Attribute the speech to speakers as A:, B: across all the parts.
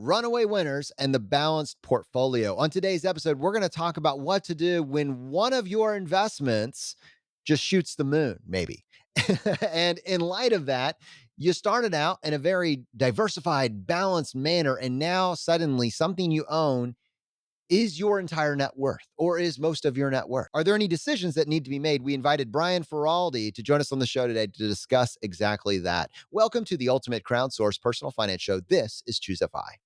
A: runaway winners and the balanced portfolio. On today's episode, we're going to talk about what to do when one of your investments just shoots the moon, maybe. And in light of that, you started out in a very diversified, balanced manner, and now suddenly something you own is your entire net worth or is most of your net worth. Are there any decisions that need to be made? We invited Brian Feraldi to join us on the show today to discuss exactly that. Welcome to the ultimate crowdsourced personal finance show. This is Choose FI.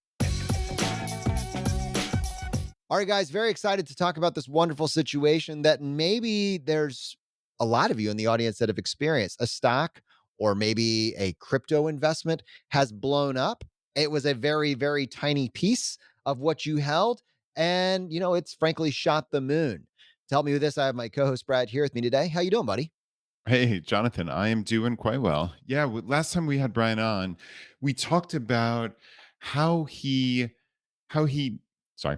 A: All right, guys, very excited to talk about this wonderful situation that maybe there's a lot of you in the audience that have experienced. A stock or maybe a crypto investment has blown up. It was a very, very tiny piece of what you held. And, it's frankly shot the moon. To help me with this, I have my co-host Brad here with me today. How you doing, buddy?
B: Hey, Jonathan, I am doing quite well. Yeah, last time we had Brian on, we talked about how he, sorry.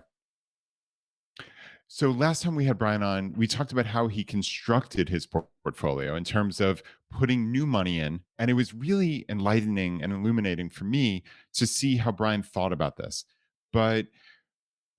B: So last time we had Brian on, we talked about how he constructed his portfolio in terms of putting new money in. And it was really enlightening and illuminating for me to see how Brian thought about this. But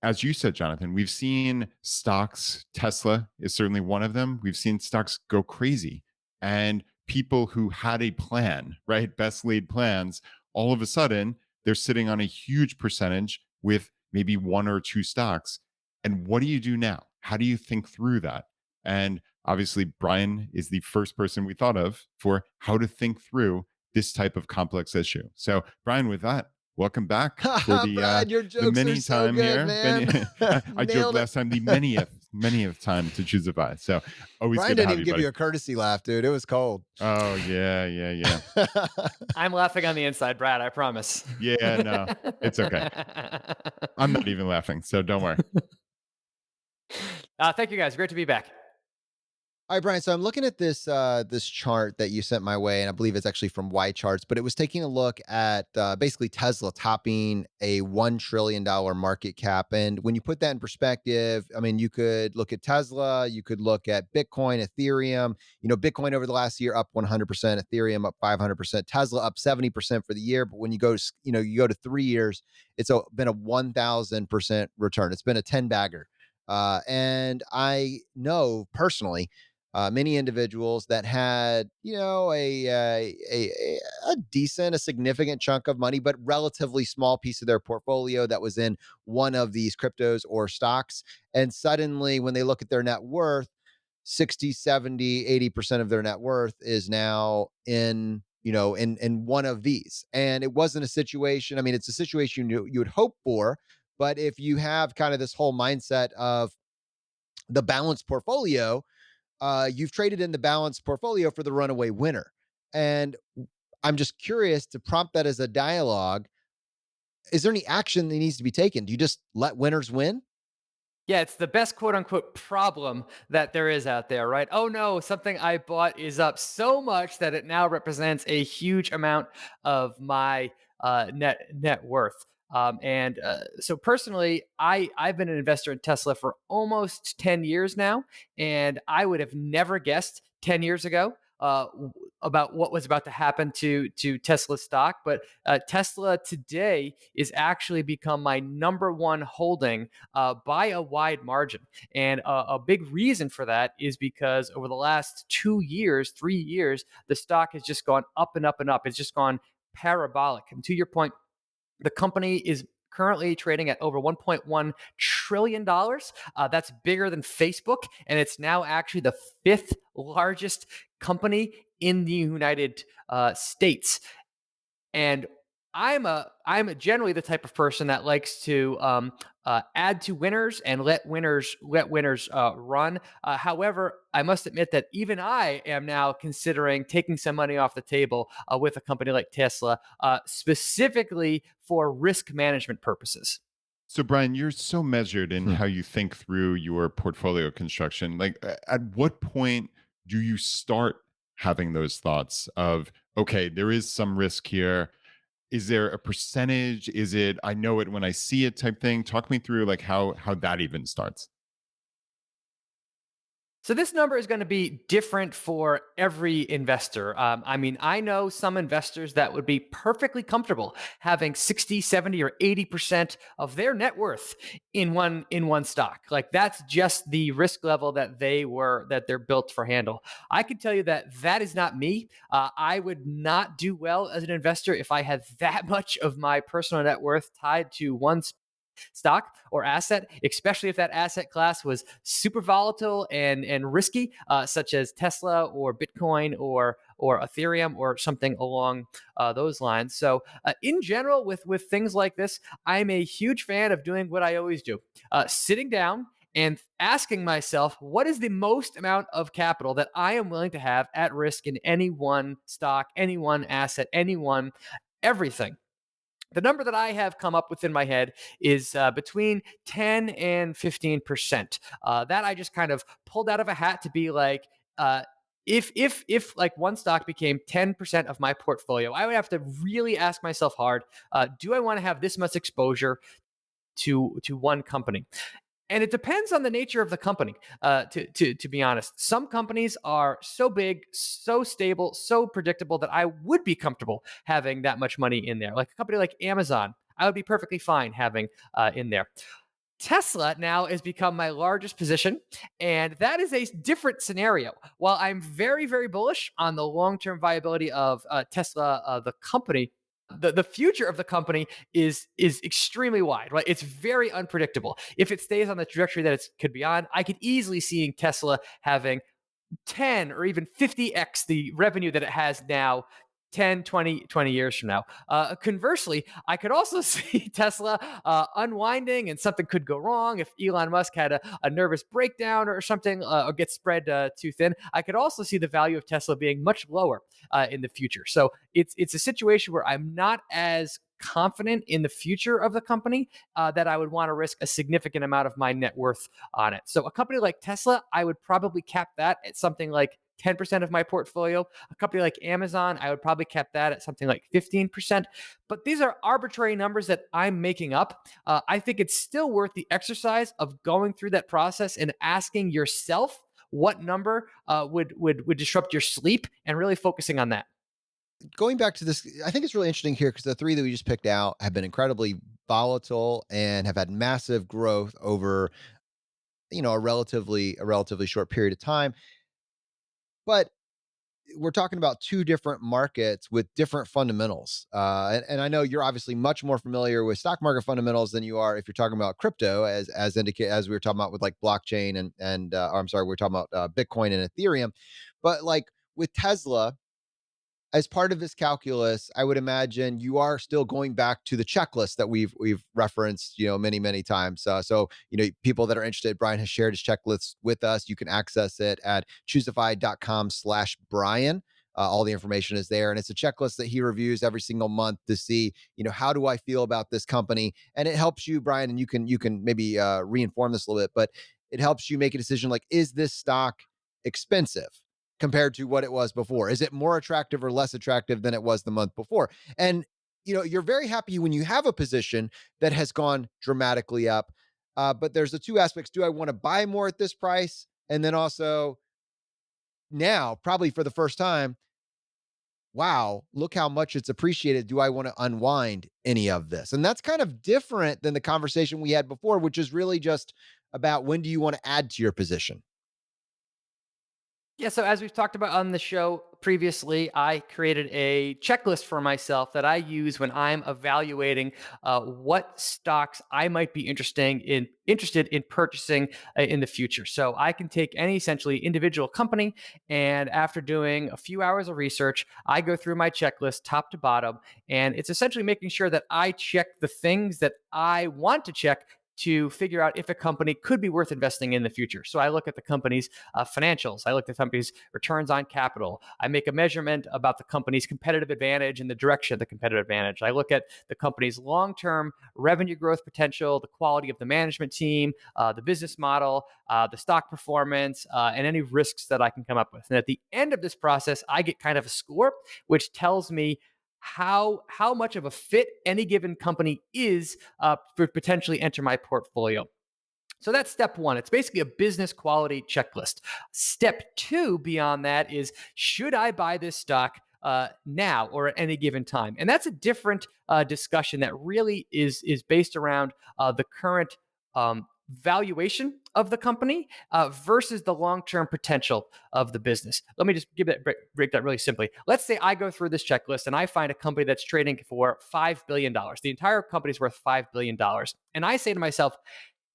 B: as you said, Jonathan, we've seen stocks, Tesla is certainly one of them. We've seen stocks go crazy. And people who had a plan, right? Best laid plans, all of a sudden, they're sitting on a huge percentage with maybe one or two stocks. And what do you do now? How do you think through that? And obviously, Brian is the first person we thought of for how to think through this type of complex issue. So, Brian, with that, welcome back for
A: Brad, your
B: the
A: jokes are
B: many
A: so
B: time
A: good,
B: here.
A: man.
B: Many, I joked
A: Nailed it.
B: last time the many of time to choose a buy. So always
A: Brian
B: good to
A: didn't
B: have
A: even
B: you,
A: give
B: buddy.
A: you a courtesy laugh, dude. It was cold.
B: Oh yeah.
C: I'm laughing on the inside, Brad, I promise.
B: Yeah, no, it's okay. I'm not even laughing, so don't worry.
C: Thank you guys. Great to be back.
A: All right, Brian. So I'm looking at this chart that you sent my way, and I believe it's actually from Y Charts, but it was taking a look at basically Tesla topping a $1 trillion market cap. And when you put that in perspective, I mean, you could look at Tesla, you could look at Bitcoin, Ethereum. Bitcoin over the last year up 100%, Ethereum up 500%, Tesla up 70% for the year. But when you go to you go to 3 years, been a 1,000% return. It's been a 10 bagger. And I know personally many individuals that had, a decent, a significant chunk of money, but relatively small piece of their portfolio that was in one of these cryptos or stocks. And suddenly, when they look at their net worth, 60, 70, 80% of their net worth is now in one of these. And it wasn't a situation. I mean, it's a situation you would hope for. But if you have kind of this whole mindset of the balanced portfolio, you've traded in the balanced portfolio for the runaway winner. And I'm just curious to prompt that as a dialogue. Is there any action that needs to be taken? Do you just let winners win?
C: Yeah, it's the best quote unquote problem that there is out there, right? Oh no, something I bought is up so much that it now represents a huge amount of my net worth. So personally, I've been an investor in Tesla for almost 10 years now, and I would have never guessed 10 years ago about what was about to happen to Tesla stock. But Tesla today is actually become my number one holding by a wide margin. And a big reason for that is because over the last 2 years, 3 years, the stock has just gone up and up and up. It's just gone parabolic. And to your point, the company is currently trading at over $1.1 trillion. That's bigger than Facebook. And it's now actually the fifth largest company in the United States. And I'm generally the type of person that likes to add to winners and let winners run. However, I must admit that even I am now considering taking some money off the table with a company like Tesla, specifically for risk management purposes.
B: So, Brian, you're so measured in
A: Hmm.
B: how you think through your portfolio construction. Like, at what point do you start having those thoughts of, okay, there is some risk here? Is there a percentage? Is it I know it when I see it type thing? Talk me through like how that even starts.
C: So this number is going to be different for every investor. I mean, I know some investors that would be perfectly comfortable having 60, 70, or 80% of their net worth in one stock. Like that's just the risk level that they're built for handle. I can tell you that that is not me. I would not do well as an investor if I had that much of my personal net worth tied to one stock or asset, especially if that asset class was super volatile and risky, such as Tesla or Bitcoin or Ethereum or something along those lines. So, in general, with things like this, I'm a huge fan of doing what I always do: sitting down and asking myself, what is the most amount of capital that I am willing to have at risk in any one stock, any one asset, any one everything. The number that I have come up with in my head is between 10 and 15%. That I just kind of pulled out of a hat to be like, uh, if like one stock became 10% of my portfolio, I would have to really ask myself hard, do I want to have this much exposure to one company? And it depends on the nature of the company. To be honest, some companies are so big, so stable, so predictable that I would be comfortable having that much money in there. Like a company like Amazon, I would be perfectly fine having in there. Tesla now has become my largest position, and that is a different scenario. While I'm very, very bullish on the long term viability of Tesla, the company, the future of the company is extremely wide, right? It's very unpredictable. If it stays on the trajectory that it could be on, I could easily see Tesla having 10 or even 50x the revenue that it has now 10, 20 years from now. Conversely, I could also see Tesla unwinding and something could go wrong if Elon Musk had a nervous breakdown or something or gets spread too thin. I could also see the value of Tesla being much lower in the future. So it's a situation where I'm not as confident in the future of the company that I would want to risk a significant amount of my net worth on it. So a company like Tesla, I would probably cap that at something like 10% of my portfolio. A company like Amazon, I would probably cap that at something like 15%. But these are arbitrary numbers that I'm making up. I think it's still worth the exercise of going through that process and asking yourself what number would disrupt your sleep and really focusing on that.
A: Going back to this, I think it's really interesting here because the three that we just picked out have been incredibly volatile and have had massive growth over, a relatively short period of time. But we're talking about two different markets with different fundamentals. And I know you're obviously much more familiar with stock market fundamentals than you are if you're talking about crypto, as we were talking about with like blockchain or I'm sorry, we are talking about Bitcoin and Ethereum. But like with Tesla, as part of this calculus, I would imagine you are still going back to the checklist that we've referenced, many times. So people that are interested, Brian has shared his checklist with us. You can access it at choosify.com/Brian. All the information is there, and it's a checklist that he reviews every single month to see, how do I feel about this company, and it helps you, Brian, and you can maybe reinform this a little bit, but it helps you make a decision like, is this stock expensive compared to what it was before? Is it more attractive or less attractive than it was the month before? And you're very happy when you have a position that has gone dramatically up. But there's the two aspects. Do I want to buy more at this price? And then also now, probably for the first time, wow, look how much it's appreciated. Do I want to unwind any of this? And that's kind of different than the conversation we had before, which is really just about when do you want to add to your position?
C: Yeah, so as we've talked about on the show previously, I created a checklist for myself that I use when I'm evaluating what stocks I might be interested in purchasing in the future. So I can take any essentially individual company, and after doing a few hours of research, I go through my checklist top to bottom, and it's essentially making sure that I check the things that I want to check to figure out if a company could be worth investing in the future. So I look at the company's financials. I look at the company's returns on capital. I make a measurement about the company's competitive advantage and the direction of the competitive advantage. I look at the company's long term revenue growth potential, the quality of the management team, the business model, the stock performance, and any risks that I can come up with. And at the end of this process, I get kind of a score, which tells me how much of a fit any given company is for potentially enter my portfolio. So that's step one. It's basically a business quality checklist. Step two beyond that is, should I buy this stock now or at any given time? And that's a different discussion that really is based around the current valuation of the company versus the long-term potential of the business. Let me just break that really simply. Let's say I go through this checklist and I find a company that's trading for $5 billion. The entire company is worth $5 billion, and I say to myself,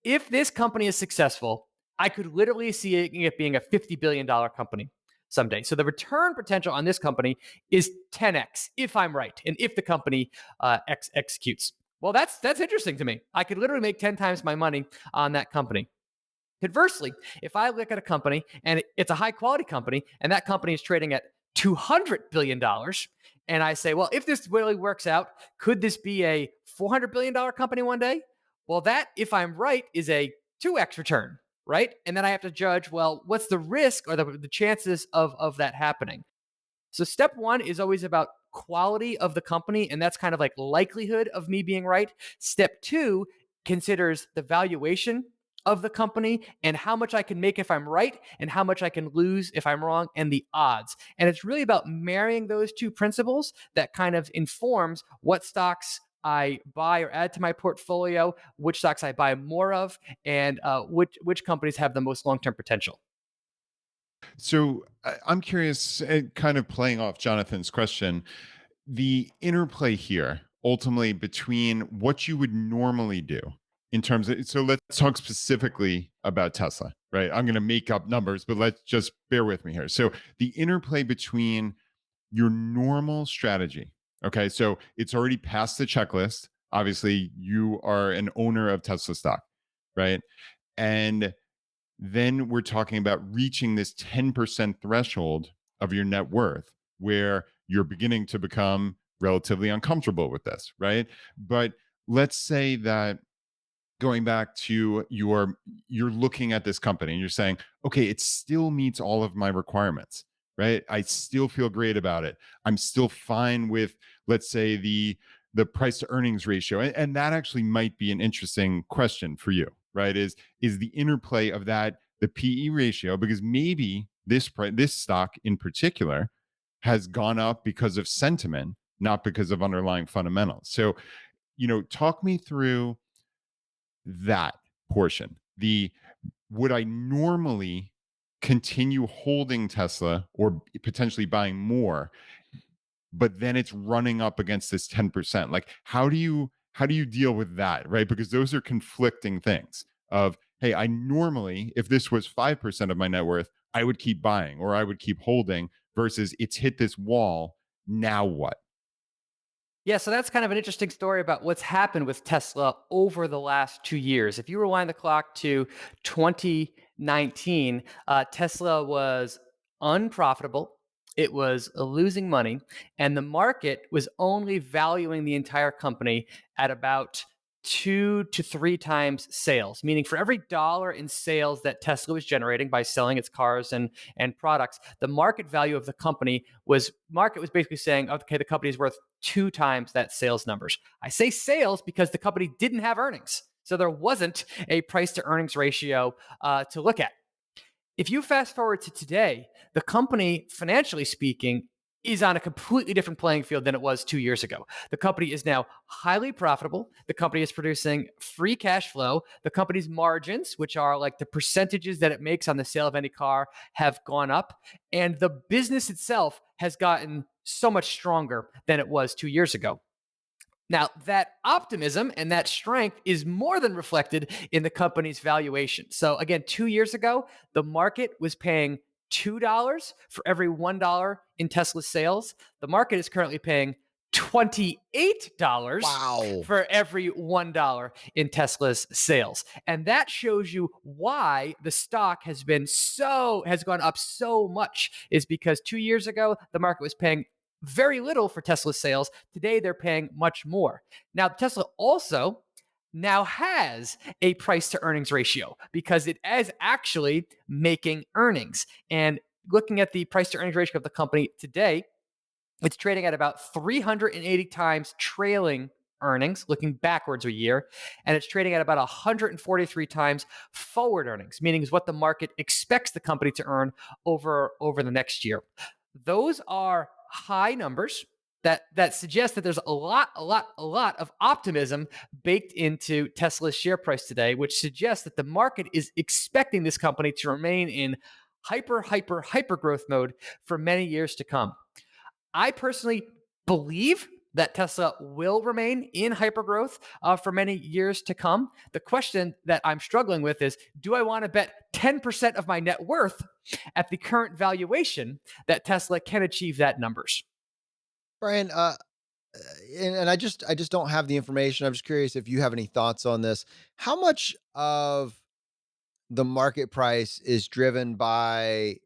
C: if this company is successful, I could literally see it being a $50 billion company someday. So the return potential on this company is 10x if I'm right, and if the company executes. Well, that's interesting to me. I could literally make 10 times my money on that company. Conversely, if I look at a company and it's a high quality company and that company is trading at $200 billion, and I say, well, if this really works out, could this be a $400 billion company one day? Well, that, if I'm right, is a 2x return, right? And then I have to judge, well, what's the risk or the chances of that happening? So step one is always about quality of the company, and that's kind of like likelihood of me being right. Step two considers the valuation of the company and how much I can make if I'm right and how much I can lose if I'm wrong, and the odds. And it's really about marrying those two principles that kind of informs what stocks I buy or add to my portfolio, which stocks I buy more of, and which companies have the most long-term potential.
B: So I'm curious, kind of playing off Jonathan's question, the interplay here ultimately between what you would normally do in terms of, so let's talk specifically about Tesla, right? I'm going to make up numbers, but let's just bear with me here. So the interplay between your normal strategy, okay, so it's already past the checklist. Obviously, you are an owner of Tesla stock, right? And then we're talking about reaching this 10% threshold of your net worth where you're beginning to become relatively uncomfortable with this, right? But let's say that going back to you're looking at this company and you're saying, okay, it still meets all of my requirements, right? I still feel great about it. I'm still fine with, let's say, the price to earnings ratio. And that actually might be an interesting question for you, right? Is the interplay of that the PE ratio, because maybe this stock in particular has gone up because of sentiment, not because of underlying fundamentals. So, talk me through that portion. The Would I normally continue holding Tesla or potentially buying more, but then it's running up against this 10%? Like, how do you deal with that, right? Because those are conflicting things of, hey, I normally, if this was 5% of my net worth, I would keep buying or I would keep holding, versus it's hit this wall. Now what?
C: Yeah, so that's kind of an interesting story about what's happened with Tesla over the last 2 years. If you rewind the clock to 2019, Tesla was unprofitable. It was losing money, and the market was only valuing the entire company at about 2 to 3 times sales. Meaning, for every dollar in sales that Tesla was generating by selling its cars and products, the market value of the company was basically saying, okay, the company is worth 2 times that sales numbers. I say sales because the company didn't have earnings. So there wasn't a price to earnings ratio to look at. If you fast forward to today, the company, financially speaking, is on a completely different playing field than it was 2 years ago. The company is now highly profitable. The company is producing free cash flow. The company's margins, which are like the percentages that it makes on the sale of any car, have gone up. And the business itself has gotten so much stronger than it was 2 years ago. Now, that optimism and that strength is more than reflected in the company's valuation. So, again, 2 years ago, the market was paying $2 for every $1 in Tesla's sales. The market is currently paying $28
A: Wow.
C: for every $1 in Tesla's sales. And that shows you why the stock has gone up so much, is because 2 years ago, the market was paying very little for Tesla's sales. Today, they're paying much more. Now, Tesla also now has a price to earnings ratio because it is actually making earnings. And looking at the price to earnings ratio of the company today, it's trading at about 380 times trailing earnings, looking backwards a year, and it's trading at about 143 times forward earnings, meaning is what the market expects the company to earn over the next year. Those are high numbers that suggest that there's a lot of optimism baked into Tesla's share price today, which suggests that the market is expecting this company to remain in hyper growth mode for many years to come. I personally believe that Tesla will remain in hypergrowth for many years to come. The question that I'm struggling with is, do I want to bet 10% of my net worth at the current valuation that Tesla can achieve that numbers?
A: Brian, and I just don't have the information. I'm just curious if you have any thoughts on this. How much of the market price is driven by,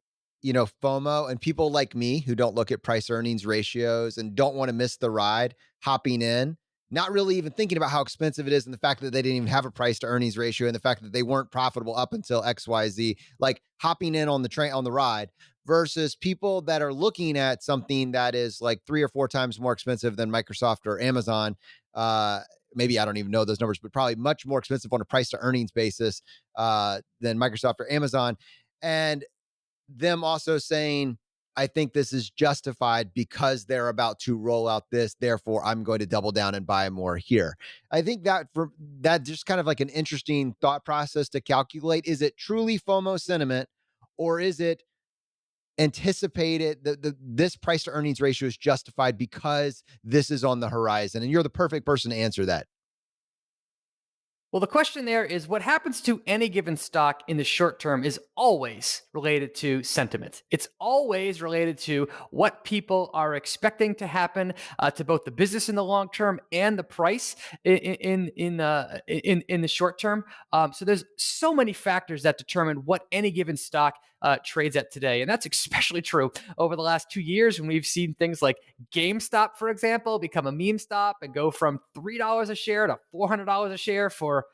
A: FOMO and people like me who don't look at price earnings ratios and don't want to miss the ride, hopping in, not really even thinking about how expensive it is and the fact that they didn't even have a price to earnings ratio and the fact that they weren't profitable up until XYZ, like hopping in on the train, on the ride, versus people that are looking at something that is like 3 or 4 times more expensive than Microsoft or Amazon. Maybe I don't even know those numbers, but probably much more expensive on a price to earnings basis than Microsoft or Amazon. And them also saying, I think this is justified because they're about to roll out this. Therefore, I'm going to double down and buy more here. I think that for that just kind of like an interesting thought process to calculate. Is it truly FOMO sentiment, or is it anticipated that this price to earnings ratio is justified because this is on the horizon? And you're the perfect person to answer that.
C: Well, the question there is what happens to any given stock in the short term is always related to sentiment. It's always related to what people are expecting to happen to both the business in the long term and the price in the short term. So there's so many factors that determine what any given stock trades at today, and that's especially true over the last 2 years when we've seen things like GameStop, for example, become a meme stop and go from $3 a share to $400 a share for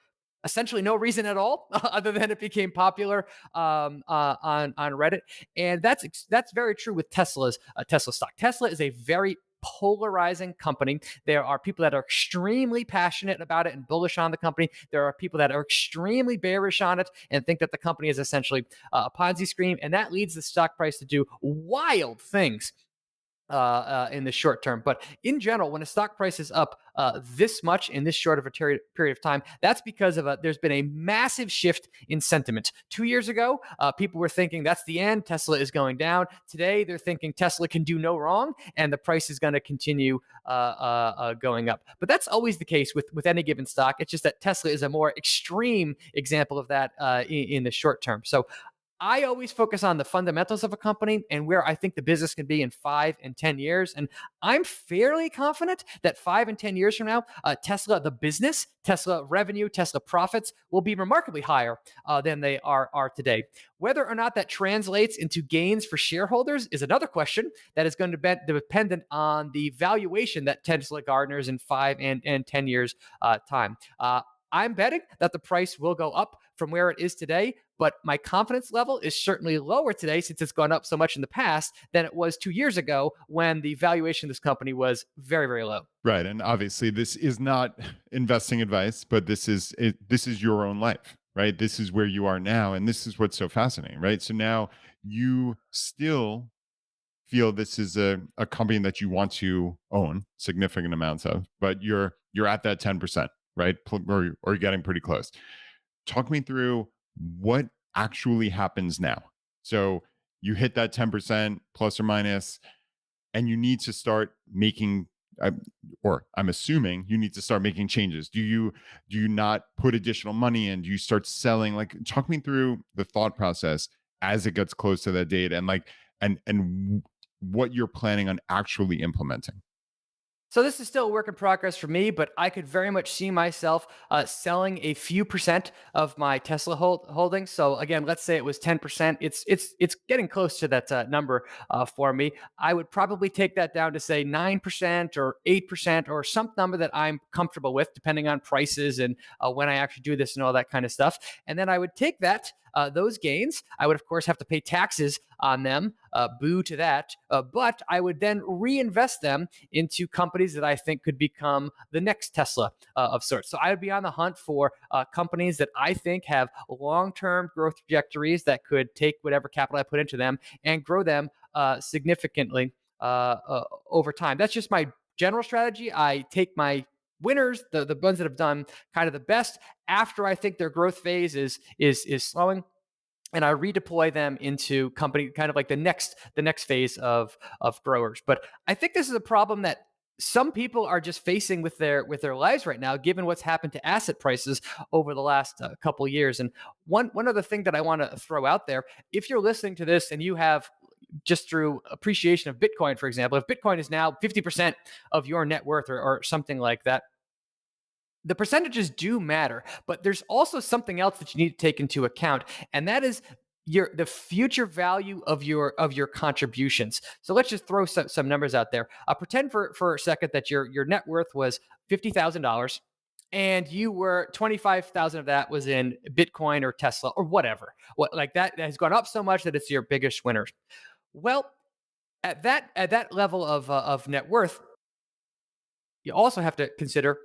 C: essentially no reason at all, other than it became popular on Reddit. And that's very true with Tesla stock. Tesla is a very polarizing company. There are people that are extremely passionate about it and bullish on the company. There are people that are extremely bearish on it and think that the company is essentially a Ponzi scheme, and that leads the stock price to do wild things in the short term. But in general, when a stock price is up this much in this short of a period of time, that's because of there's been a massive shift in sentiment. 2 years ago, people were thinking that's the end. Tesla is going down. Today, they're thinking Tesla can do no wrong, and the price is going to continue going up. But that's always the case with any given stock. It's just that Tesla is a more extreme example of that in the short term. So I always focus on the fundamentals of a company and where I think the business can be in 5 and 10 years. And I'm fairly confident that 5 and 10 years from now, Tesla, the business, Tesla revenue, Tesla profits will be remarkably higher than they are today. Whether or not that translates into gains for shareholders is another question that is going to be dependent on the valuation that Tesla garners in 5 and 10 years time. I'm betting that the price will go up from where it is today, but my confidence level is certainly lower today since it's gone up so much in the past than it was 2 years ago when the valuation of this company was very, very low.
B: Right. And obviously this is not investing advice, but this is your own life, right? This is where you are now. And this is what's so fascinating, right? So now you still feel this is a company that you want to own significant amounts of, but you're at that 10%, right? Or you're getting pretty close. Talk me through what actually happens now. So you hit that 10% plus or minus, and you need to start making uh, or I'm assuming you need to start making changes. Do you not put additional money in? Do you start selling? Like, talk me through the thought process as it gets close to that date, and like and what you're planning on actually implementing.
C: So this is still a work in progress for me, but I could very much see myself selling a few percent of my Tesla holdings. So again, let's say it was 10%. It's getting close to that number for me. I would probably take that down to say 9% or 8% or some number that I'm comfortable with, depending on prices and when I actually do this and all that kind of stuff. And then I would take those gains. I would of course have to pay taxes on them. Boo to that. But I would then reinvest them into companies that I think could become the next Tesla of sorts. So I would be on the hunt for companies that I think have long-term growth trajectories that could take whatever capital I put into them and grow them significantly over time. That's just my general strategy. I take my winners, the ones that have done kind of the best after I think their growth phase is slowing, and I redeploy them into company kind of like the next phase of growers. But I think this is a problem that some people are just facing with their lives right now, given what's happened to asset prices over the last couple years. And one other thing that I want to throw out there: if you're listening to this and you have just through appreciation of Bitcoin, for example, if Bitcoin is now 50% of your net worth or something like that, the percentages do matter, but there's also something else that you need to take into account, and that is the future value of your contributions. So let's just throw some numbers out there. Pretend for a second that your net worth was $50,000, and you were 25,000 of that was in Bitcoin or Tesla or whatever. What like that has gone up so much that it's your biggest winners. Well, at that level of net worth, you also have to consider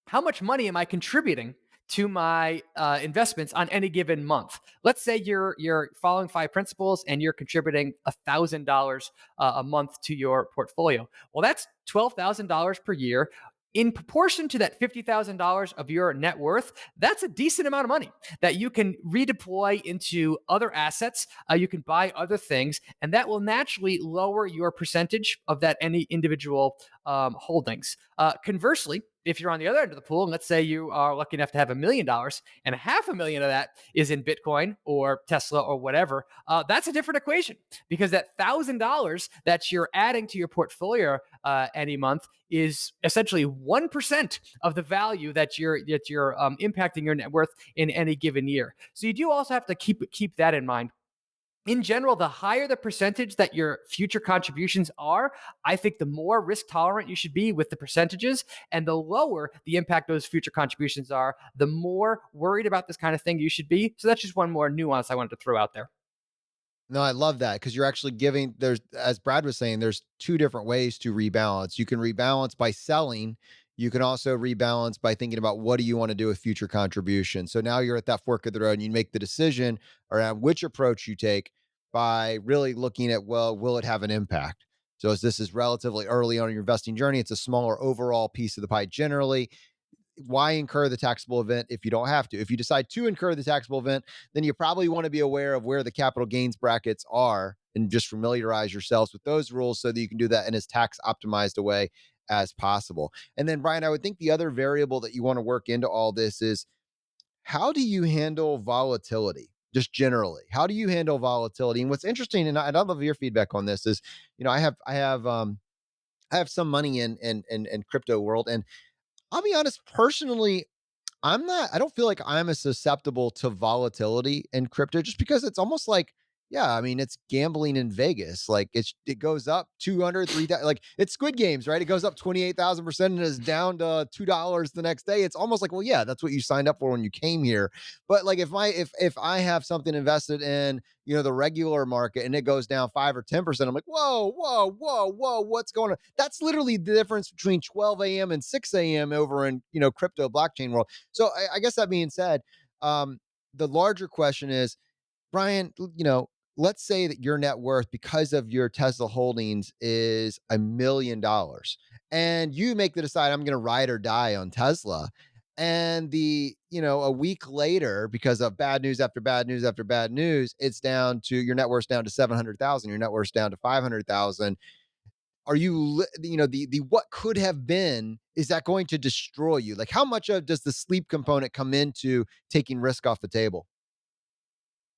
C: how much money am I contributing to my investments on any given month? Let's say you're following five principles and you're contributing $1,000 a month to your portfolio. Well, that's $12,000 per year. In proportion to that $50,000 of your net worth, that's a decent amount of money that you can redeploy into other assets. You can buy other things, and that will naturally lower your percentage of that any individual holdings. Conversely, if you're on the other end of the pool, and let's say you are lucky enough to have $1 million and $500,000 of that is in Bitcoin or Tesla or whatever, that's a different equation, because that $1,000 that you're adding to your portfolio any month is essentially 1% of the value that you're impacting your net worth in any given year. So you do also have to keep that in mind. In general, the higher the percentage that your future contributions are, I think the more risk tolerant you should be with the percentages, and the lower the impact those future contributions are, the more worried about this kind of thing you should be. So that's just one more nuance I wanted to throw out there.
A: No, I love that because you're actually giving there's as Brad was saying, there's two different ways to rebalance. You can rebalance by selling. You can also rebalance by thinking about what do you want to do with future contributions. So now you're at that fork of the road and you make the decision around which approach you take by really looking at, well, will it have an impact? So as this is relatively early on in your investing journey, it's a smaller overall piece of the pie generally. Why incur the taxable event if you don't have to? If you decide to incur the taxable event, then you probably want to be aware of where the capital gains brackets are and just familiarize yourselves with those rules so that you can do that in as tax optimized a way as possible. And then, Brian, I would think the other variable that you want to work into all this is how do you handle volatility? Just generally, how do you handle volatility? And what's interesting, and I'd love your feedback on this, is I have some money in crypto world, and I'll be honest, personally, I don't feel like I'm as susceptible to volatility in crypto just because it's almost like, yeah, I mean, it's gambling in Vegas. Like it goes up 200, 3,000, like it's Squid Games, right? It goes up 28,000% and is down to $2 the next day. It's almost like, well, yeah, that's what you signed up for when you came here. But like if I have something invested in, the regular market and it goes down 5 or 10%, I'm like, whoa, whoa, whoa, whoa, what's going on? That's literally the difference between 12 a.m. and 6 a.m. over in, crypto blockchain world. So I guess that being said, the larger question is, Brian, let's say that your net worth because of your Tesla holdings is $1 million and you make the decide, I'm going to ride or die on Tesla. And a week later, because of bad news after bad news after bad news, your net worth's down to 700,000, your net worth's down to 500,000. Are you, the what could have been, is that going to destroy you? Like how much of does the sleep component come into taking risk off the table?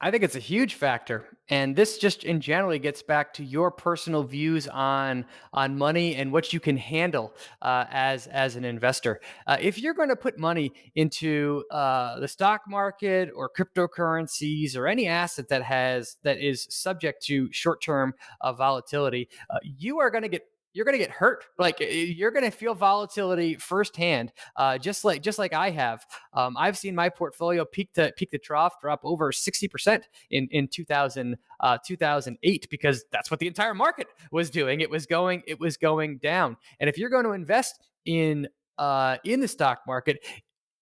C: I think it's a huge factor, and this just in generally gets back to your personal views on money and what you can handle as an investor. If you're going to put money into the stock market or cryptocurrencies or any asset that is subject to short term volatility, you are going to get you're going to get hurt. Like you're going to feel volatility firsthand, just like I have. I've seen my portfolio peak to trough drop over 60% in 2008 because that's what the entire market was doing. It was going down. And if you're going to invest in the stock market,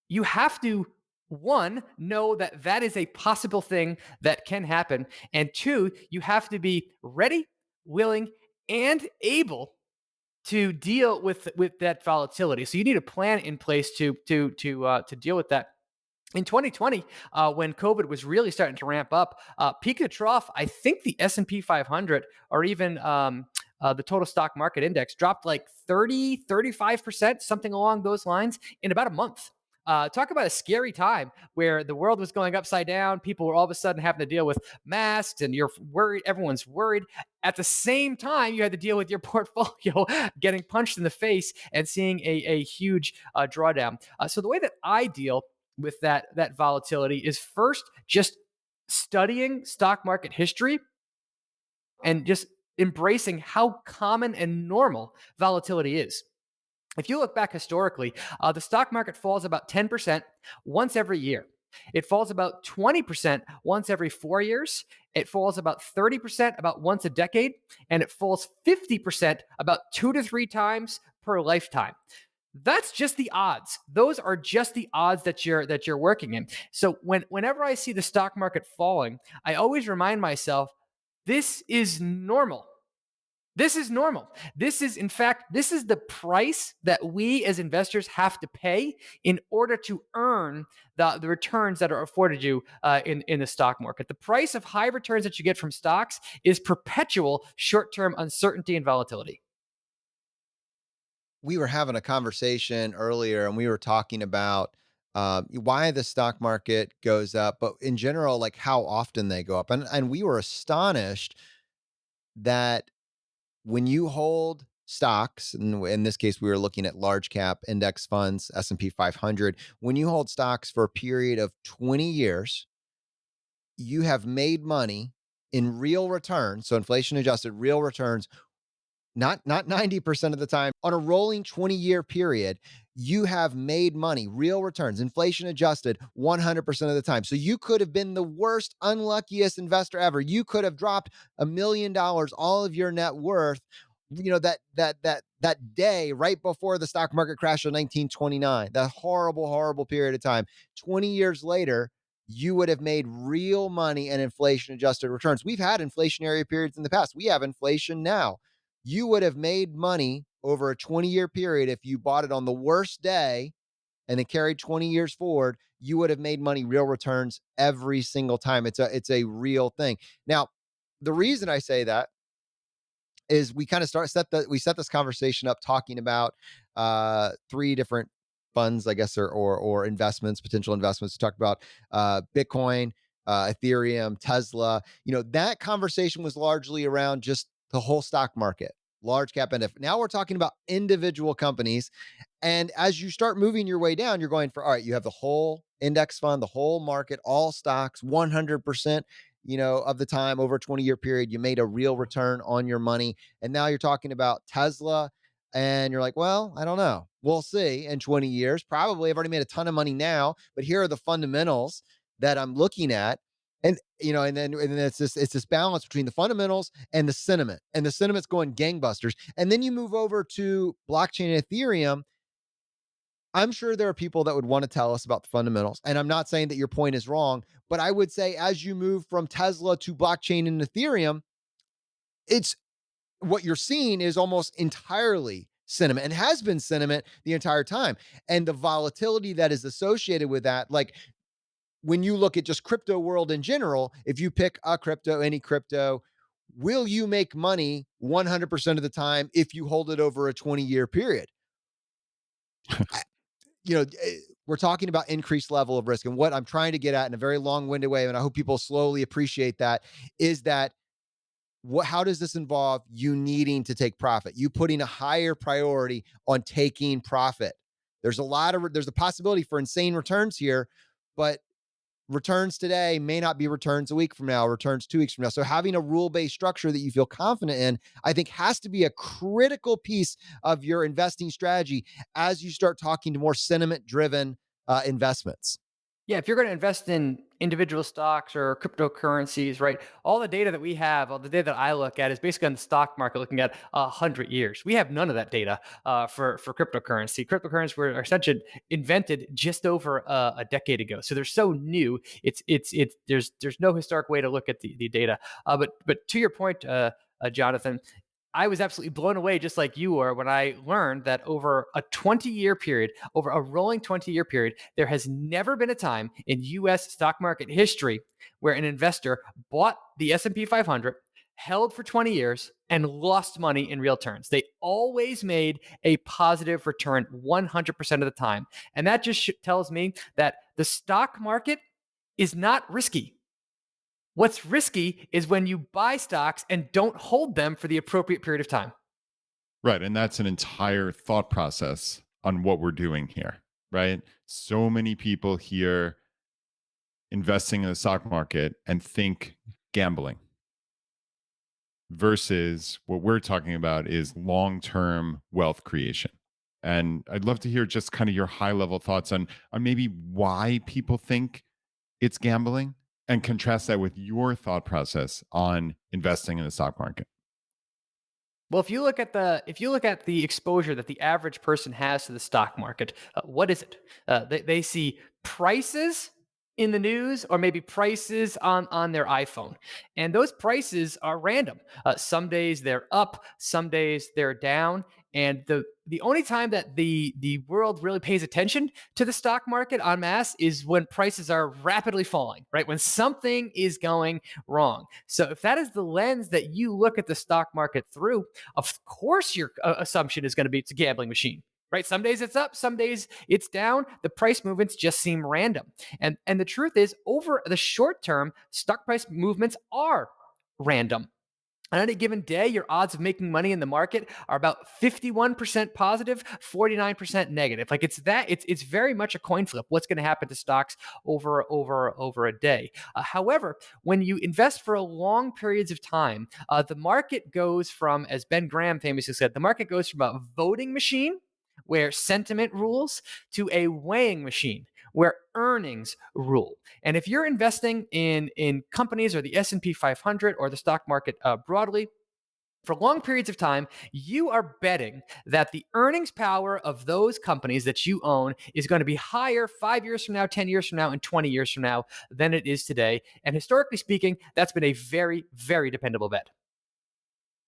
C: you have to, one, know that that is a possible thing that can happen, and two, you have to be ready, willing, and able to deal with that volatility. So you need a plan in place to deal with that. In 2020, when COVID was really starting to ramp up, peak to trough, I think the S&P 500 or even the total stock market index dropped like 30, 35%, something along those lines in about a month. Talk about a scary time where the world was going upside down. People were all of a sudden having to deal with masks, and you're worried. Everyone's worried. At the same time, you had to deal with your portfolio getting punched in the face and seeing a huge drawdown. So the way that I deal with that volatility is first just studying stock market history and just embracing how common and normal volatility is. If you look back historically, the stock market falls about 10% once every year. It falls about 20% once every 4 years. It falls about 30% about once a decade. And it falls 50% about 2 to 3 times per lifetime. That's just the odds. Those are just the odds that you're working in. So whenever I see the stock market falling, I always remind myself, this is normal. This is normal. This is, in fact, this is the price that we as investors have to pay in order to earn the returns that are afforded you in the stock market. The price of high returns that you get from stocks is perpetual short term uncertainty and volatility.
A: We were having a conversation earlier and we were talking about why the stock market goes up, but in general, like how often they go up. And we were astonished that when you hold stocks, and in this case, we were looking at large cap index funds, S&P 500, when you hold stocks for a period of 20 years, you have made money in real returns. So inflation adjusted real returns, not 90% of the time, on a rolling 20-year period, you have made money, real returns, inflation adjusted 100% of the time. So you could have been the worst, unluckiest investor ever. You could have dropped $1 million, all of your net worth, that day right before the stock market crashed in 1929. That horrible, horrible period of time. 20 years later, you would have made real money and inflation adjusted returns. We've had inflationary periods in the past. We have inflation now. You would have made money over a 20-year period if you bought it on the worst day and then carried 20 years forward. You would have made money, real returns every single time. It's a real thing. Now, the reason I say that is we kind of we set this conversation up talking about three different funds, I guess, or investments, potential investments. We talked about Bitcoin, Ethereum, Tesla. That conversation was largely around just the whole stock market, large cap index. Now we're talking about individual companies. And as you start moving your way down, you're going for, all right, you have the whole index fund, the whole market, all stocks, 100%, of the time over a 20-year period, you made a real return on your money. And now you're talking about Tesla and you're like, well, I don't know. We'll see in 20 years. Probably I've already made a ton of money now, but here are the fundamentals that I'm looking at. And then it's this balance between the fundamentals and the sentiment. And the sentiment's going gangbusters. And then you move over to blockchain and Ethereum. I'm sure there are people that would want to tell us about the fundamentals. And I'm not saying that your point is wrong, but I would say as you move from Tesla to blockchain and Ethereum, it's what you're seeing is almost entirely sentiment and has been sentiment the entire time. And the volatility that is associated with that, like when you look at just crypto world in general, if you pick a crypto, any crypto, will you make money 100% of the time if you hold it over a 20-year period? you know, we're talking about increased level of risk. And what I'm trying to get at in a very long-winded way, and I hope people slowly appreciate that, is that how does this involve you needing to take profit? You putting a higher priority on taking profit. There's a possibility for insane returns here, but returns today may not be returns a week from now, returns 2 weeks from now. So having a rule-based structure that you feel confident in, I think has to be a critical piece of your investing strategy as you start talking to more sentiment-driven investments.
C: Yeah, if you're going to invest in individual stocks or cryptocurrencies, right? All the data that we have, all the data that I look at is basically on the stock market, looking at 100 years. We have none of that data for cryptocurrency. Cryptocurrencies were essentially invented just over a decade ago, so they're so new. It's there's no historic way to look at the data. But to your point, Jonathan, I was absolutely blown away, just like you were, when I learned that over a 20-year period, over a rolling 20-year period, there has never been a time in U.S. stock market history where an investor bought the S&P 500, held for 20 years, and lost money in real terms. They always made a positive return 100% of the time. And that just tells me that the stock market is not risky. What's risky is when you buy stocks and don't hold them for the appropriate period of time.
B: Right. And that's an entire thought process on what we're doing here, right? So many people here investing in the stock market and think gambling versus what we're talking about is long term wealth creation. And I'd love to hear just kind of your high level thoughts on maybe why people think it's gambling and contrast that with your thought process on investing in the stock market.
C: Well, if you look at the exposure that the average person has to the stock market, what is it? They see prices in the news, or maybe prices on their iPhone, and those prices are random. Some days they're up, some days they're down, and the only time that the world really pays attention to the stock market en masse is when prices are rapidly falling, right? When something is going wrong. So if that is the lens that you look at the stock market through, of course your assumption is going to be it's a gambling machine, right? Some days it's up, some days it's down. The price movements just seem random. And the truth is, over the short term, stock price movements are random. On any given day, your odds of making money in the market are about 51% positive, 49% negative. Like it's very much a coin flip. What's going to happen to stocks over a day? However, when you invest for a long periods of time, the market goes from, as Ben Graham famously said, the market goes from a voting machine where sentiment rules to a weighing machine where earnings rule. And if you're investing in companies or the S&P 500 or the stock market broadly, for long periods of time, you are betting that the earnings power of those companies that you own is going to be higher 5 years from now, 10 years from now, and 20 years from now than it is today. And historically speaking, that's been a very, very dependable bet.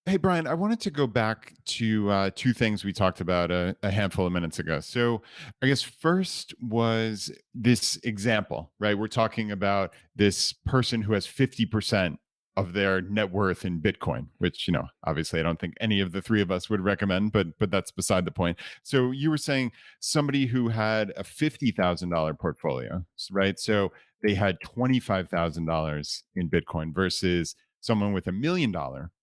B: Hey, Brian, I wanted to go back to two things we talked about a handful of minutes ago. So, I guess first was this example, right? We're talking about this person who has 50% of their net worth in Bitcoin, which, obviously I don't think any of the three of us would recommend, but that's beside the point. So, you were saying somebody who had a $50,000 portfolio, right? So, they had $25,000 in Bitcoin versus someone with $1 million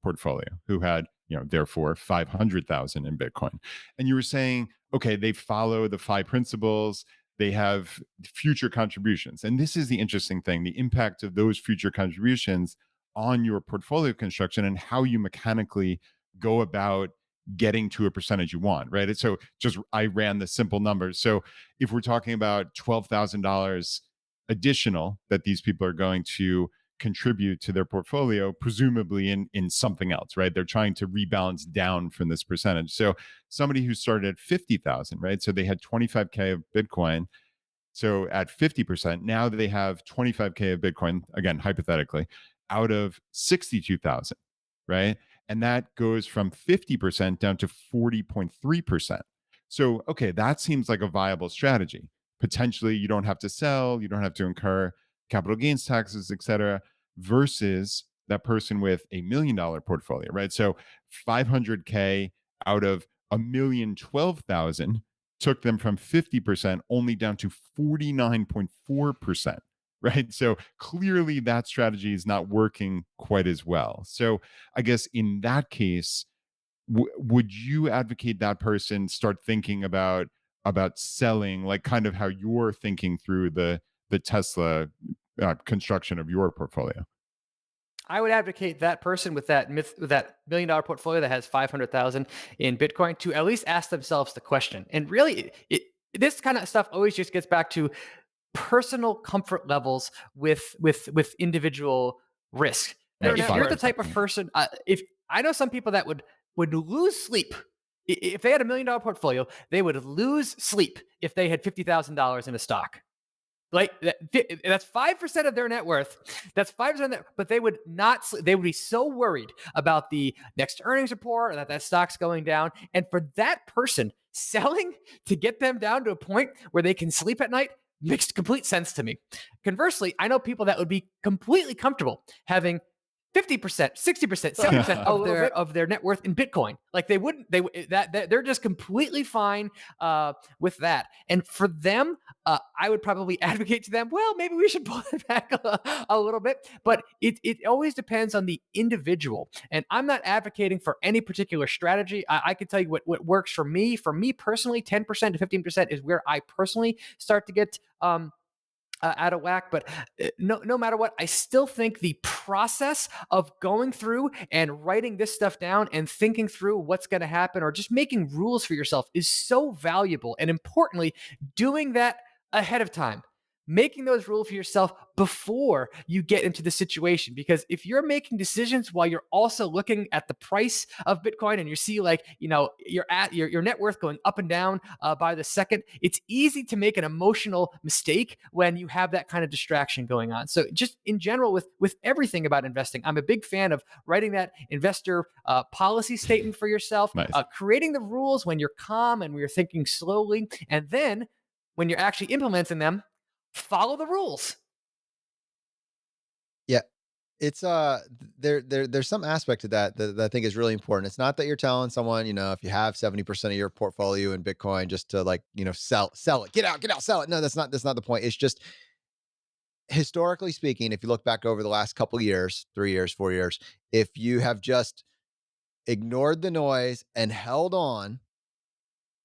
B: portfolio who had, therefore 500,000 in Bitcoin. And you were saying, okay, they follow the five principles, they have future contributions. And this is the interesting thing, the impact of those future contributions on your portfolio construction and how you mechanically go about getting to a percentage you want, right? And so just I ran the simple numbers. So if we're talking about $12,000 additional that these people are going to contribute to their portfolio, presumably in something else, right? They're trying to rebalance down from this percentage. So somebody who started at 50,000, right? So they had 25K of Bitcoin. So at 50%, now they have 25K of Bitcoin, again, hypothetically, out of 62,000, right? And that goes from 50% down to 40.3%. So, okay, that seems like a viable strategy. Potentially, you don't have to sell, you don't have to incur capital gains taxes, et cetera, versus that person with $1 million portfolio, right? So 500K out of 1,012,000 took them from 50% only down to 49.4%, right? So clearly that strategy is not working quite as well. So I guess in that case, would you advocate that person start thinking about selling, like kind of how you're thinking through the Tesla construction of your portfolio?
C: I would advocate that person with that $1 million portfolio that has 500,000 in Bitcoin to at least ask themselves the question. And really, this kind of stuff always just gets back to personal comfort levels with individual risk.
B: That
C: If you're the
B: 5%.
C: type of person, if I know some people that would lose sleep if they had $1 million portfolio, they would lose sleep if they had $50,000 in a stock. Like that's 5% of their net worth. That's 5%. But they would not. They would be so worried about the next earnings report or that stock's going down. And for that person, selling to get them down to a point where they can sleep at night makes complete sense to me. Conversely, I know people that would be completely comfortable having 50%, 60%, 70% of their net worth in Bitcoin. Like they wouldn't that they're just completely fine with that. And for them, I would probably advocate to them, well, maybe we should pull it back a little bit. But it always depends on the individual. And I'm not advocating for any particular strategy. I can tell you what works for me. For me personally, 10% to 15% is where I personally start to get out of whack. But no matter what, I still think the process of going through and writing this stuff down and thinking through what's going to happen or just making rules for yourself is so valuable. And importantly, doing that ahead of time. Making those rules for yourself before you get into the situation. Because if you're making decisions while you're also looking at the price of Bitcoin and you see like, you're at your net worth going up and down by the second, it's easy to make an emotional mistake when you have that kind of distraction going on. So just in general, with everything about investing, I'm a big fan of writing that investor policy statement for yourself,
B: Nice.
C: creating the rules when you're calm and when you're thinking slowly. And then when you're actually implementing them, follow the rules.
A: Yeah. It's there's some aspect to that I think is really important. It's not that you're telling someone, if you have 70% of your portfolio in Bitcoin just to like, sell it. Get out, sell it. No, that's not the point. It's just historically speaking, if you look back over the last couple of years, 3 years, 4 years, if you have just ignored the noise and held on,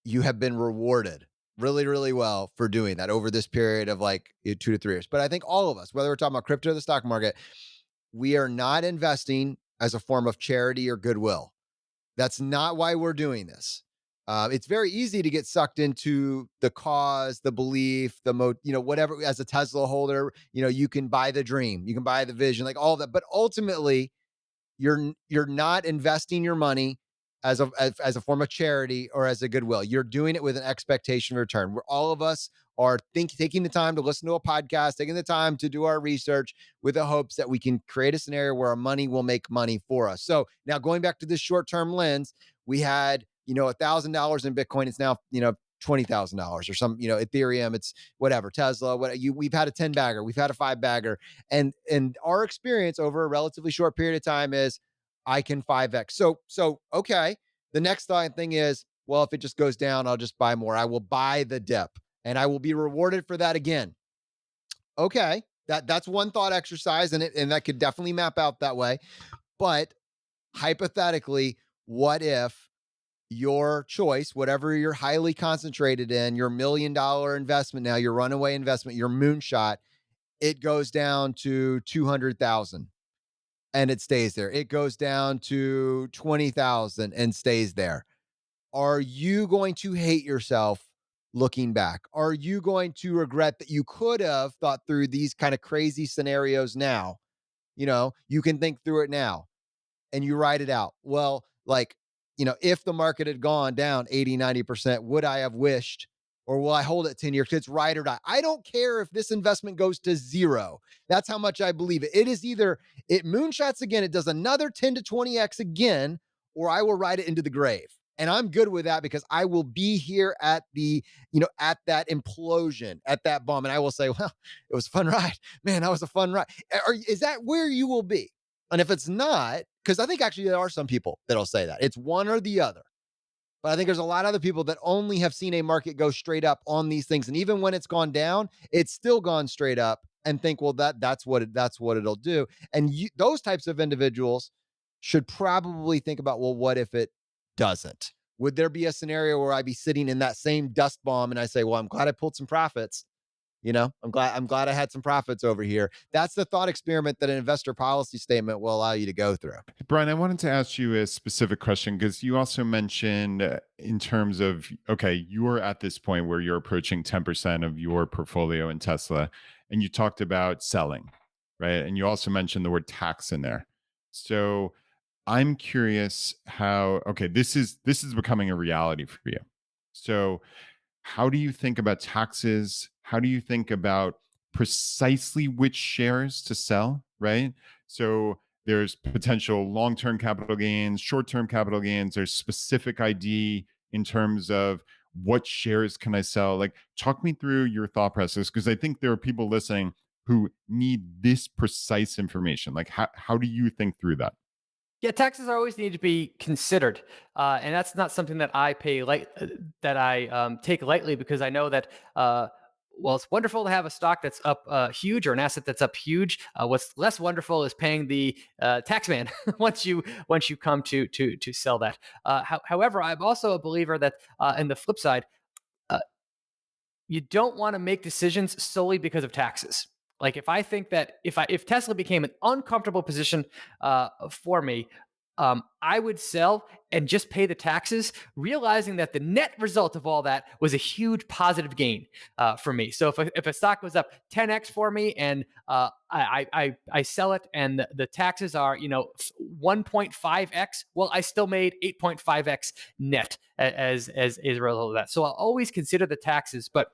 A: you have been rewarded really, really well for doing that over this period of like 2 to 3 years. But I think all of us, whether we're talking about crypto or the stock market, we are not investing as a form of charity or goodwill. That's not why we're doing this. It's very easy to get sucked into the cause, the belief, whatever. As a Tesla holder, you can buy the dream, you can buy the vision, like all that. But ultimately, you're not investing your money as a form of charity or as a goodwill. You're doing it with an expectation of return. Where all of us are taking the time to listen to a podcast, taking the time to do our research with the hopes that we can create a scenario where our money will make money for us. So now going back to this short-term lens, we had, $1,000 in Bitcoin. It's now, $20,000 or some, Ethereum, it's whatever, Tesla, we've had a 10 bagger, we've had a 5 bagger. And our experience over a relatively short period of time is I can 5x. So okay. The next thing is, well, if it just goes down, I'll just buy more. I will buy the dip and I will be rewarded for that again. Okay. That's one thought exercise and that could definitely map out that way. But hypothetically, what if your choice, whatever you're highly concentrated in, your $1 million investment now, your runaway investment, your moonshot, it goes down to 200,000 and it stays there. It goes down to 20,000 and stays there. Are you going to hate yourself looking back? Are you going to regret that you could have thought through these kind of crazy scenarios now? You can think through it now and you write it out. Well, like, if the market had gone down 80, 90%, would I have wished, or will I hold it 10 years? It's ride or die. I don't care if this investment goes to zero. That's how much I believe it. It is either it moonshots again, it does another 10 to 20x again, or I will ride it into the grave. And I'm good with that because I will be here at at that implosion, at that bomb. And I will say, well, it was a fun ride. Man, that was a fun ride. Is that where you will be? And if it's not, because I think actually there are some people that'll say that it's one or the other. But I think there's a lot of other people that only have seen a market go straight up on these things. And even when it's gone down, it's still gone straight up and think, well, that's what it'll do. And those types of individuals should probably think about, well, what if it doesn't? Would there be a scenario where I'd be sitting in that same dust bomb and I say, well, I'm glad I pulled some profits, I'm glad I had some profits over here. That's the thought experiment that an investor policy statement will allow you to go through.
B: Brian, I wanted to ask you a specific question because you also mentioned in terms of, okay, you're at this point where you're approaching 10% of your portfolio in Tesla, and you talked about selling, right? And you also mentioned the word tax in there. So I'm curious how, okay, this is becoming a reality for you. So how do you think about taxes? How do you think about precisely which shares to sell, right? So there's potential long-term capital gains, short-term capital gains, there's specific ID in terms of what shares can I sell? Like talk me through your thought process because I think there are people listening who need this precise information. Like how do you think through that?
C: Yeah, taxes always need to be considered, and that's not something that I that I take lightly because I know that. Well, it's wonderful to have a stock that's up huge or an asset that's up huge. What's less wonderful is paying the tax man once you come to sell that. However, I'm also a believer that, in the flip side, uh, you don't want to make decisions solely because of taxes. Like if I think that if Tesla became an uncomfortable position for me, I would sell and just pay the taxes, realizing that the net result of all that was a huge positive gain for me. So if a stock goes up 10x for me and I sell it and the taxes are 1.5x, well, I still made 8.5x net as a result of that. So I'll always consider the taxes, but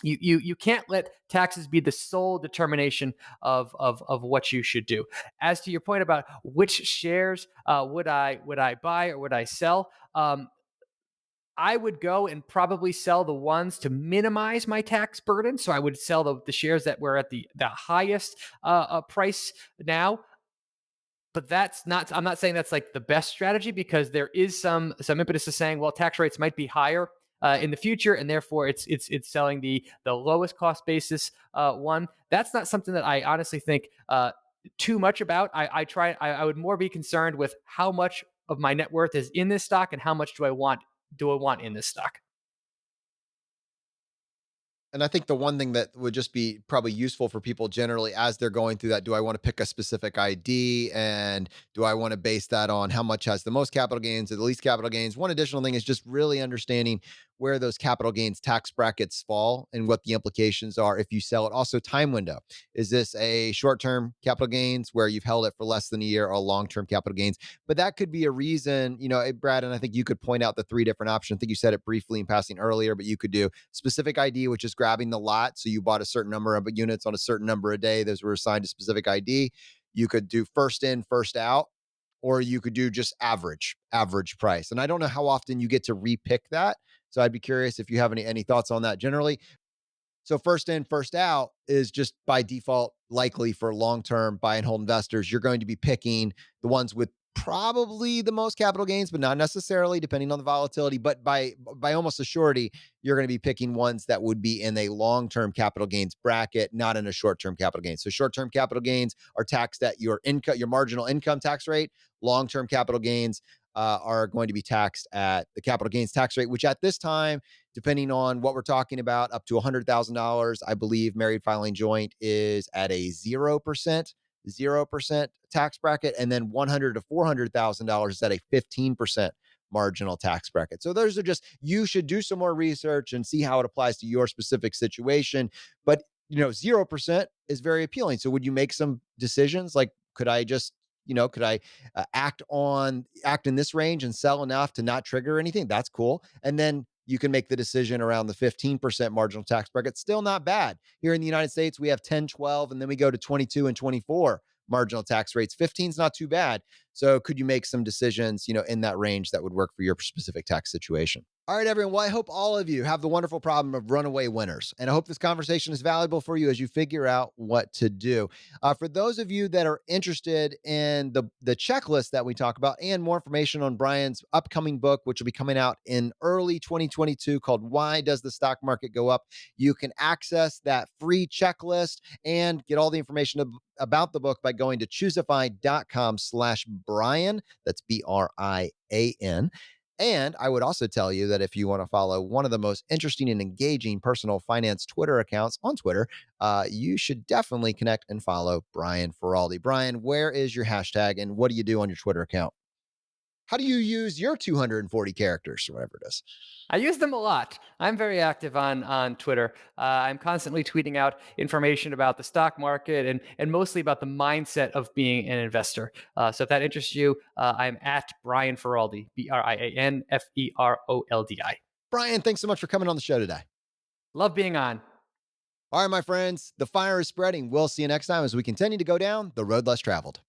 C: you can't let taxes be the sole determination of what you should do. As to your point about which shares would I buy or would I sell, I would go and probably sell the ones to minimize my tax burden. So I would sell the shares that were at the highest price now, but that's not, I'm not saying that's like the best strategy because there is some impetus to saying, well, tax rates might be higher in the future, and therefore it's selling the lowest cost basis one. That's not something that I honestly think too much about. I would more be concerned with how much of my net worth is in this stock and how much do I want in this stock.
A: And I think the one thing that would just be probably useful for people generally as they're going through that, do I want to pick a specific ID and do I want to base that on how much has the most capital gains or the least capital gains? One additional thing is just really understanding where those capital gains tax brackets fall and what the implications are if you sell it. Also, time window. Is this a short term capital gains where you've held it for less than a year or long term capital gains? But that could be a reason, Brad, and I think you could point out the three different options. I think you said it briefly in passing earlier, but you could do specific ID, which is grabbing the lot. So you bought a certain number of units on a certain number a day. Those were assigned to specific ID. You could do first in, first out, or you could do just average price. And I don't know how often you get to repick that. So I'd be curious if you have any thoughts on that generally. So first in, first out is just by default likely for long-term buy and hold investors. You're going to be picking the ones with probably the most capital gains, but not necessarily depending on the volatility. But by almost a surety, you're going to be picking ones that would be in a long-term capital gains bracket, not in a short-term capital gains. So short-term capital gains are taxed at your income, your marginal income tax rate. Long-term capital gains are going to be taxed at the capital gains tax rate, which at this time, depending on what we're talking about, up to $100,000, I believe married filing joint is at a 0% tax bracket, and then 100 to $400,000 is at a 15% marginal tax bracket. So those are just, you should do some more research and see how it applies to your specific situation. But 0% is very appealing. So would you make some decisions like, could I just could I act in this range and sell enough to not trigger anything? That's cool. And then you can make the decision around the 15% marginal tax bracket. Still not bad. Here in the United States, we have 10, 12, and then we go to 22 and 24 marginal tax rates. 15 is not too bad. So could you make some decisions, in that range that would work for your specific tax situation? All right, everyone. Well, I hope all of you have the wonderful problem of runaway winners. And I hope this conversation is valuable for you as you figure out what to do. For those of you that are interested in the checklist that we talk about and more information on Brian's upcoming book, which will be coming out in early 2022 called Why Does the Stock Market Go Up? You can access that free checklist and get all the information about the book by going to choosify.com/Brian. That's Brian. And I would also tell you that if you want to follow one of the most interesting and engaging personal finance Twitter accounts on Twitter, you should definitely connect and follow Brian Feraldi. Brian, where is your hashtag and what do you do on your Twitter account? How do you use your 240 characters or whatever it is?
C: I use them a lot. I'm very active on Twitter. I'm constantly tweeting out information about the stock market and mostly about the mindset of being an investor. So if that interests you, I'm at Brian Feraldi, BrianFeroldi.
A: Brian, thanks so much for coming on the show today.
C: Love being on.
A: All right, my friends, the fire is spreading. We'll see you next time as we continue to go down the road less traveled.